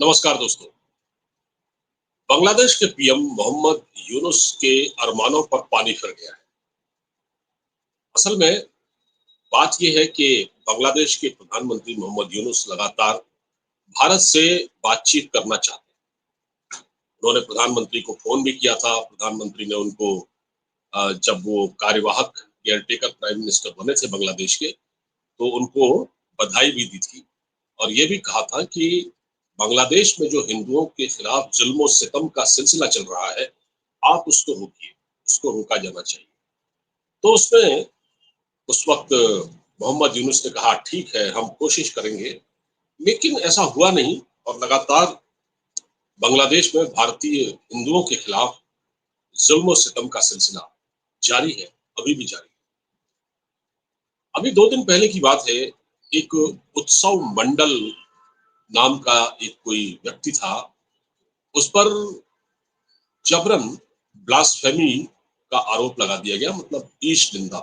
नमस्कार दोस्तों। बांग्लादेश के पीएम मोहम्मद यूनुस के अरमानों पर पानी फिर गया है। असल में बात यह है कि बांग्लादेश के प्रधानमंत्री मोहम्मद यूनुस लगातार भारत से बातचीत करना चाहते हैं। उन्होंने प्रधानमंत्री को फोन भी किया था। प्रधानमंत्री ने उनको जब वो कार्यवाहक केयरटेकर प्राइम मिनिस्टर बने थे बांग्लादेश के, तो उनको बधाई भी दी थी और ये भी कहा था कि बांग्लादेश में जो हिंदुओं के खिलाफ जुल्म सितम का सिलसिला चल रहा है, आप उसको रोकिए, उसको रोका जाना चाहिए। तो उसमें उस वक्त मोहम्मद यूनुस ने कहा ठीक है, हम कोशिश करेंगे, लेकिन ऐसा हुआ नहीं और लगातार बांग्लादेश में भारतीय हिंदुओं के खिलाफ जुल्म सितम का सिलसिला जारी है, अभी भी जारी है। अभी 2 दिन पहले की बात है, एक उत्सव मंडल नाम का एक कोई व्यक्ति था, उस पर जबरन ब्लास्फेमी का आरोप लगा दिया गया, मतलब ईश निंदा।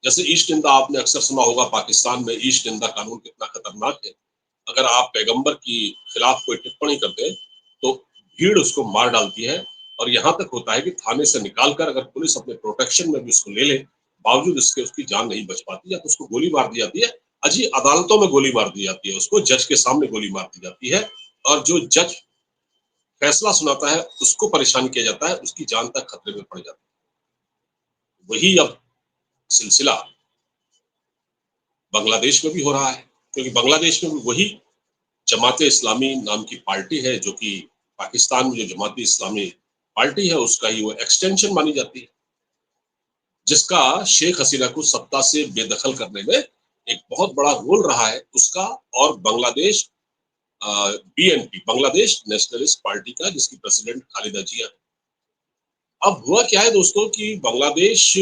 जैसे ईश निंदा आपने अक्सर सुना होगा, पाकिस्तान में ईश निंदा कानून कितना खतरनाक है। अगर आप पैगंबर की खिलाफ कोई टिप्पणी करते हैं तो भीड़ उसको मार डालती है और यहाँ तक होता है कि थाने से निकाल कर अगर पुलिस अपने प्रोटेक्शन में भी उसको ले ले, बावजूद इसके उसकी जान नहीं बच पाती, या तो उसको गोली मार दी जाती है। अजी अदालतों में गोली मार दी जाती है, उसको जज के सामने गोली मार दी जाती है और जो जज फैसला सुनाता है उसको परेशान किया जाता है, उसकी जान तक खतरे में पड़ जाती है। वही अब सिलसिला बांग्लादेश में भी हो रहा है, क्योंकि बांग्लादेश में भी वही जमात इस्लामी नाम की पार्टी है, जो कि पाकिस्तान में जो जमात इस्लामी पार्टी है उसका ही वो एक्सटेंशन मानी जाती है, जिसका शेख हसीना को सत्ता से बेदखल करने में एक बहुत बड़ा रोल रहा है उसका। और Bangladesh BNP, Bangladesh nationalist party का, जिसकी प्रेसिडेंट खालिदा जिया है। अब हुआ क्या है दोस्तों कि बांग्लादेश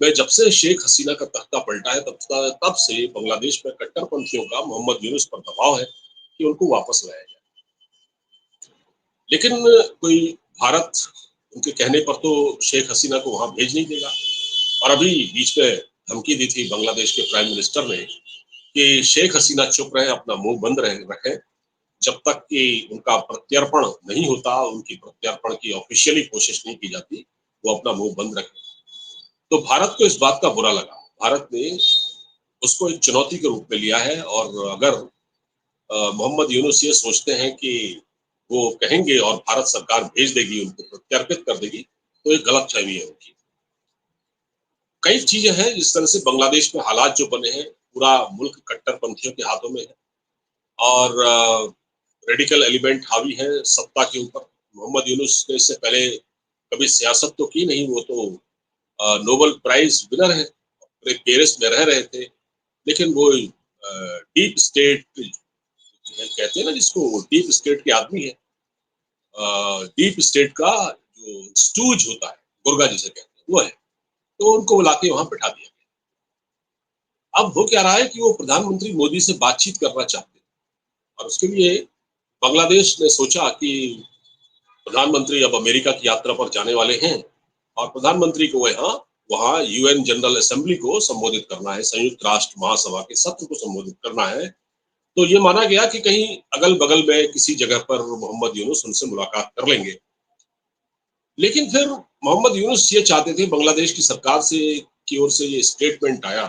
में जब से शेख हसीना का तख्ता पलटा है, तब से बांग्लादेश में कट्टरपंथियों का मोहम्मद यूनुस पर दबाव है कि उनको वापस लाया जाए। लेकिन कोई भारत उनके कहने पर तो शेख हसीना को वहां भेज नहीं देगा। और अभी बीच में धमकी दी थी बांग्लादेश के प्राइम मिनिस्टर ने कि शेख हसीना चुप रहे, अपना मुंह बंद रहे रखें, जब तक कि उनका प्रत्यर्पण नहीं होता, उनकी प्रत्यर्पण की ऑफिशियली कोशिश नहीं की जाती, वो अपना मुंह बंद रखे। तो भारत को इस बात का बुरा लगा। भारत ने उसको एक चुनौती के रूप में लिया है और अगर मोहम्मद यूनुस ये सोचते हैं कि वो कहेंगे और भारत सरकार भेज देगी, उनको प्रत्यर्पित कर देगी, तो एक गलतफहमी है उनकी। कई चीजें हैं जिस तरह से बांग्लादेश में हालात जो बने हैं, पूरा मुल्क कट्टरपंथियों के हाथों में है और रेडिकल एलिमेंट हावी है सत्ता के ऊपर। मोहम्मद यूनुस ने इससे पहले कभी सियासत तो की नहीं, वो तो नोबेल प्राइज विनर है, पेरिस में रह रहे थे, लेकिन वो डीप स्टेट कहते हैं ना जिसको, डीप स्टेट के आदमी है। डीप स्टेट का जो स्टूज होता है, गुर्गा जिसे कहते हैं, वो है। तो उनको बुला के वहां बैठा दिया गया। अब हो क्या रहा है कि वो प्रधानमंत्री मोदी से बातचीत करना चाहते हैं और उसके लिए बांग्लादेश ने सोचा कि प्रधानमंत्री अब अमेरिका की यात्रा पर जाने वाले हैं और प्रधानमंत्री को वहां वहां यूएन जनरल असेंबली को संबोधित करना है, संयुक्त राष्ट्र महासभा के सत्र को संबोधित करना है। तो ये माना गया कि कहीं अगल बगल में किसी जगह पर मोहम्मद यूनुस उनसे मुलाकात कर लेंगे। लेकिन फिर मोहम्मद यूनुस ये चाहते थे, बांग्लादेश की सरकार से की ओर से ये स्टेटमेंट आया,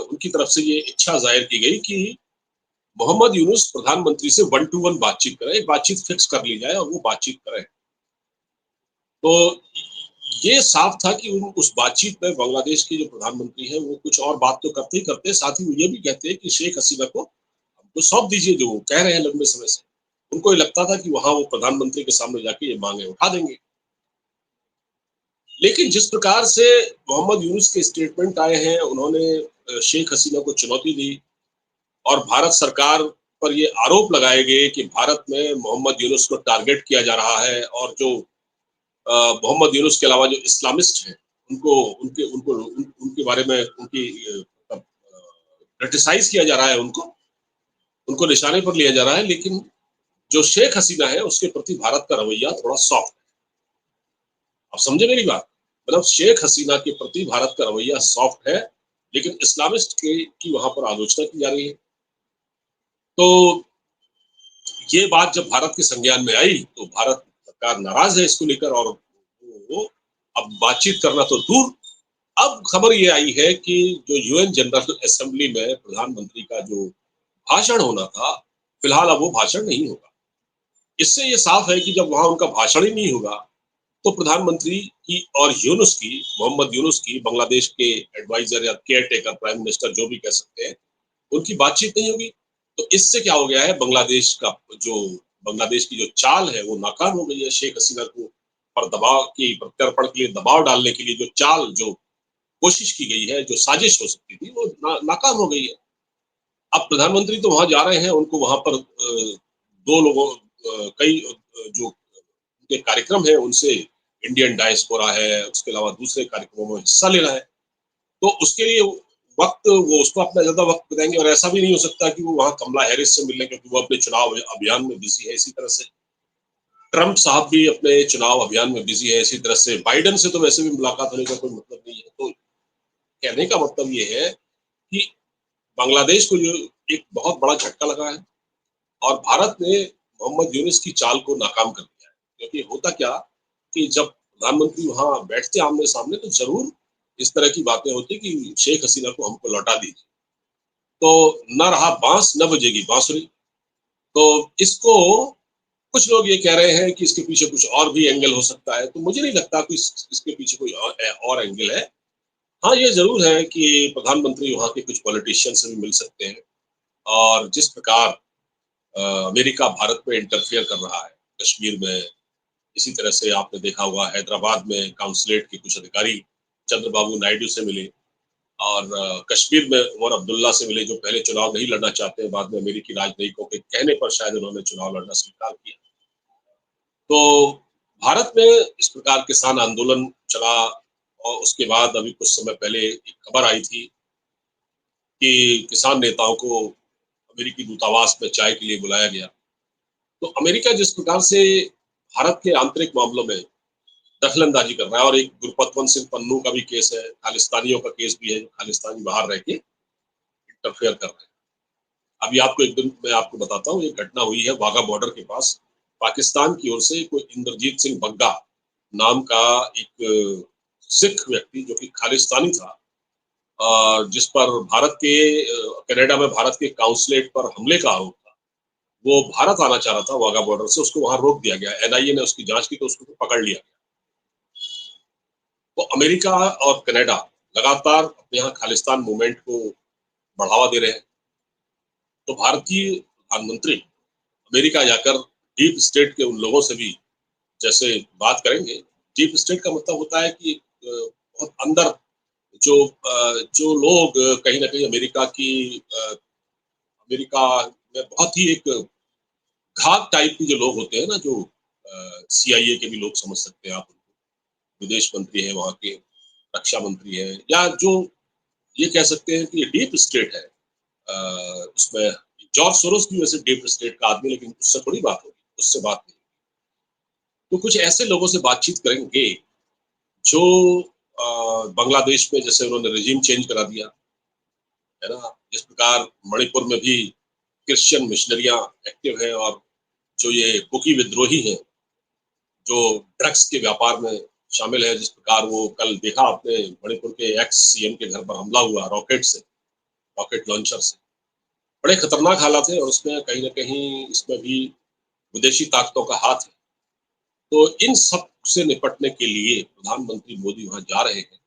उनकी तरफ से ये इच्छा जाहिर की गई कि मोहम्मद यूनुस प्रधानमंत्री से 1-to-1 बातचीत करें, एक बातचीत फिक्स कर ली जाए और वो बातचीत करें। तो ये साफ था कि उस बातचीत में बांग्लादेश के जो प्रधानमंत्री हैं वो कुछ और बात तो करते ही करते, साथ ही वो ये भी कहते हैं कि शेख हसीना को हमको सौंप दीजिए, जो वो कह रहे हैं लंबे समय से। उनको ये लगता था कि वहां वो प्रधानमंत्री के सामने जाके ये मांगे उठा देंगे। लेकिन जिस प्रकार से मोहम्मद यूनुस के स्टेटमेंट आए हैं, उन्होंने शेख हसीना को चुनौती दी और भारत सरकार पर ये आरोप लगाए गए कि भारत में मोहम्मद यूनुस को टारगेट किया जा रहा है और जो मोहम्मद यूनुस के अलावा जो इस्लामिस्ट हैं, उनको उनके उनको उनके बारे में उनकी क्रिटिसाइज किया जा रहा है, उनको निशाने पर लिया जा रहा है। लेकिन जो शेख हसीना है उसके प्रति भारत का रवैया थोड़ा सॉफ्ट है। आप समझे मेरी बात? मतलब शेख हसीना के प्रति भारत का रवैया सॉफ्ट है, लेकिन इस्लामिस्ट की वहां पर आलोचना की जा रही है। तो ये बात जब भारत के संज्ञान में आई तो भारत सरकार नाराज है इसको लेकर, और वो अब बातचीत करना तो दूर। अब खबर ये आई है कि जो यूएन जनरल असेंबली में प्रधानमंत्री का जो भाषण होना था, फिलहाल अब वो भाषण नहीं होगा। इससे ये साफ है कि जब वहां उनका भाषण ही नहीं होगा, तो प्रधानमंत्री की और यूनुस की, मोहम्मद यूनुस की, बांग्लादेश के एडवाइजर या केयर टेकर प्राइम मिनिस्टर जो भी कह सकते हैं, उनकी बातचीत नहीं होगी। तो इससे क्या हो गया है, जो बांग्लादेश की जो चाल है वो नाकाम हो गई है। शेख हसीना को पर दबाव की प्रत्यर्पण के लिए, दबाव डालने के लिए जो चाल, जो कोशिश की गई है, जो साजिश हो सकती थी, वो नाकाम हो गई है। अब प्रधानमंत्री तो वहां जा रहे हैं, उनको वहां पर दो लोगों कई जो उनके कार्यक्रम है उनसे इंडियन डायस्पोरा है, उसके अलावा दूसरे कार्यक्रमों में हिस्सा लेना है। तो उसके लिए वक्त, वो उसको अपना ज्यादा वक्त देंगे, और ऐसा भी नहीं हो सकता कि वो वहां कमला हैरिस से मिलने, क्योंकि वो अपने चुनाव अभियान में बिजी है। इसी तरह से ट्रंप साहब भी अपने चुनाव अभियान में बिजी है। इसी तरह से बाइडन से तो वैसे भी मुलाकात होने का कोई मतलब नहीं है। तो कहने का मतलब ये है कि बांग्लादेश को जो एक बहुत बड़ा झटका लगा है, और भारत ने मोहम्मद यूनुस की चाल को नाकाम कर दिया है। क्योंकि होता क्या कि जब प्रधानमंत्री वहां बैठते आमने सामने, तो जरूर इस तरह की बातें होती कि शेख हसीना को हमको लौटा दीजिए। तो न रहा बांस न बजेगी बांसुरी। तो इसको कुछ लोग ये कह रहे हैं कि इसके पीछे कुछ और भी एंगल हो सकता है। तो मुझे नहीं लगता कि इसके पीछे कोई और एंगल है। हाँ, ये जरूर है कि प्रधानमंत्री वहाँ के कुछ पॉलिटिशियन से भी मिल सकते हैं। और जिस प्रकार अमेरिका भारत में इंटरफेयर कर रहा है कश्मीर में, इसी तरह से आपने देखा होगा हैदराबाद में काउंसलेट के कुछ अधिकारी चंद्रबाबू नायडू से मिले, और कश्मीर में उमर अब्दुल्ला से मिले, जो पहले चुनाव नहीं लड़ना चाहते हैं, बाद में अमेरिकी राजनयिकों के कहने पर शायद उन्होंने चुनाव लड़ना स्वीकार किया। तो भारत में इस प्रकार किसान आंदोलन चला, और उसके बाद अभी कुछ समय पहले एक खबर आई थी कि किसान नेताओं को अमेरिकी दूतावास में चाय के लिए बुलाया गया। तो अमेरिका जिस प्रकार से भारत के आंतरिक मामलों में दखलंदाजी कर रहा है, और एक गुरपतवंत सिंह पन्नू का भी केस है, खालिस्तानियों का केस भी है, जो खालिस्तानी बाहर रह के इंटरफेयर कर रहे हैं। अभी आपको एक दिन मैं आपको बताता हूँ, एक घटना हुई है वाघा बॉर्डर के पास। पाकिस्तान की ओर से कोई इंद्रजीत सिंह बग्गा नाम का एक सिख व्यक्ति, जो कि खालिस्तानी था, जिस पर भारत के कनाडा में भारत के काउंसलेट पर हमले का आरोप था। वो भारत आना चाह रहा था वाघा बॉर्डर से, उसको वहां रोक दिया गया। एनआईए ने उसकी जांच की तो उसको पकड़ लिया गया। तो अमेरिका और कनाडा लगातार अपने यहाँ खालिस्तान मूवमेंट को बढ़ावा दे रहे हैं। तो भारतीय प्रधानमंत्री अमेरिका जाकर डीप स्टेट के उन लोगों से भी जैसे बात करेंगे। डीप स्टेट का मतलब होता है कि बहुत अंदर जो लोग कहीं ना कहीं अमेरिका में बहुत ही एक घात टाइप के जो लोग होते हैं ना, जो सीआईए के भी लोग समझ सकते हैं आप उनको, विदेश मंत्री है वहाँ के, रक्षा मंत्री है, या जो ये कह सकते हैं कि डीप स्टेट है। उसमें जॉर्ज सोरोस भी वैसे डीप स्टेट का आदमी, लेकिन उससे थोड़ी बात होगी, उससे बात नहीं। तो कुछ ऐसे लोगों से बातचीत करेंगे जो बांग्लादेश में जैसे उन्होंने रेजिम चेंज करा दिया है ना, जिस प्रकार मणिपुर में भी क्रिश्चियन मिशनरियां एक्टिव हैं, और जो ये कुकी विद्रोही हैं, जो ड्रग्स के व्यापार में शामिल है, जिस प्रकार वो कल देखा आपने मणिपुर के एक्स सीएम के घर पर हमला हुआ रॉकेट लॉन्चर से। बड़े खतरनाक हालात है, और उसमें कहीं ना कहीं इसमें भी विदेशी ताकतों का हाथ है। तो इन सब से निपटने के लिए प्रधानमंत्री मोदी वहां जा रहे हैं।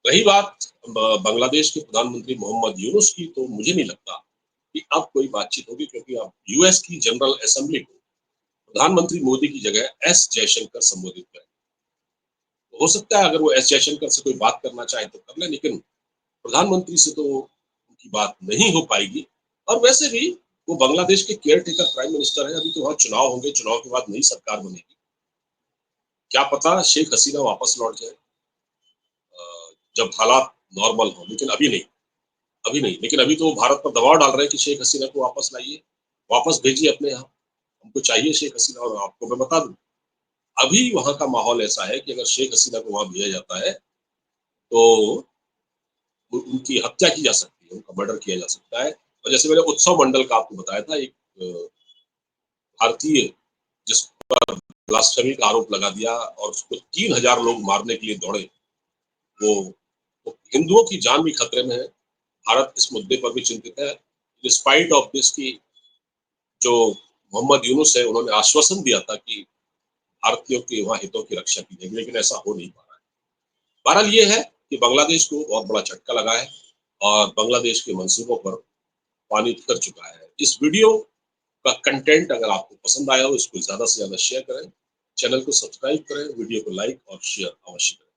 रही बात बांग्लादेश के प्रधानमंत्री मोहम्मद यूनुस की, तो मुझे नहीं लगता कि अब कोई बातचीत होगी, क्योंकि अब यूएस की जनरल असेंबली को प्रधानमंत्री मोदी की जगह एस जयशंकर संबोधित करें। तो हो सकता है अगर वो एस जयशंकर से कोई बात करना चाहे तो कर ले, लेकिन प्रधानमंत्री से तो उनकी बात नहीं हो पाएगी। और वैसे भी वो बांग्लादेश के केयर टेकर प्राइम मिनिस्टर है। अभी तो वहां चुनाव होंगे, चुनाव के बाद नई सरकार बनेगी। क्या पता शेख हसीना वापस लौट जाए जब हालात नॉर्मल हो, लेकिन अभी नहीं। अभी नहीं, लेकिन अभी तो वो भारत पर दबाव डाल रहे हैं कि शेख हसीना को वापस लाइए, वापस भेजिए अपने यहाँ, हमको चाहिए शेख हसीना। और आपको मैं बता दूं, अभी वहां का माहौल ऐसा है कि अगर शेख हसीना को वहां भेजा जाता है तो उनकी हत्या की जा सकती है, उनका मर्डर किया जा सकता है। और जैसे मैंने उत्सव मंडल का आपको बताया था, एक भारतीय जिस पर ब्लास्फेमी का आरोप लगा दिया और उसको 3,000 लोग मारने के लिए दौड़े, वो हिंदुओं की जान भी खतरे में है। भारत इस मुद्दे पर भी चिंतित है। डिस्पाइट ऑफ दिस की जो मोहम्मद यूनुस है, उन्होंने आश्वासन दिया था कि भारतीयों के वहाँ हितों की रक्षा की जाएगी, लेकिन ऐसा हो नहीं पा रहा है। बहरहाल ये है कि बांग्लादेश को बहुत बड़ा झटका लगा है और बांग्लादेश के मंसूबों पर पानी फिर चुका है। इस वीडियो का कंटेंट अगर आपको पसंद आया हो, इसको ज़्यादा से ज़्यादा शेयर करें, चैनल को सब्सक्राइब करें, वीडियो को लाइक और शेयर अवश्य करें।